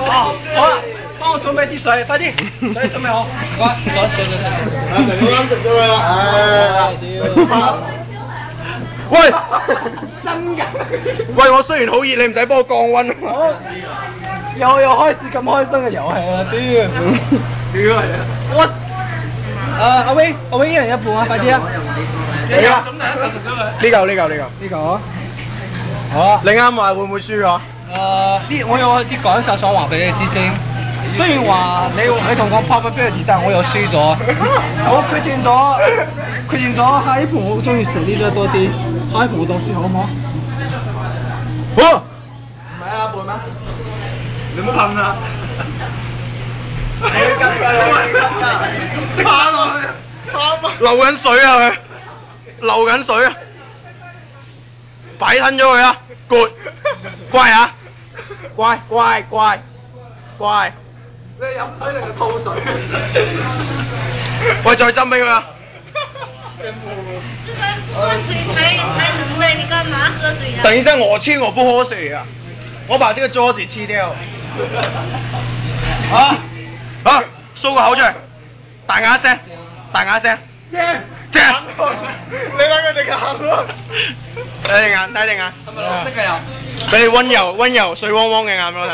好啊，幫我準備啲水，快啲，水準備好。快，喂，真㗎。喂，我雖然好熱，你唔使幫我降溫啊嘛。又開始咁開心嘅遊戲啦，屌！我阿 Wing 一人一半啊，快啲啊！呢嚿。好啊。你啱話會唔會輸啊？我有啲感受想話俾你知先。雖然話你同我 probability，但係我又輸咗。我決定咗下一盤我中意食呢啲多啲，下一盤我當輸好唔好？好。唔係啊，半咩？你唔好噴啊！趴落去，流緊水啊佢，流緊水啊！擺吞咗佢啊 ，good， 乖啊，乖。你飲水定係吐水？喂，再斟俾佢啊！不喝水才能的，你幹嘛喝水啊？等一下，我不喝水啊！我把這個桌子棄掉。好，掃個口出嚟，大啞聲。正。你睇佢哋眼咯。睇隻眼。係咪綠色嘅又？俾你溫柔水汪汪嘅眼俾我睇。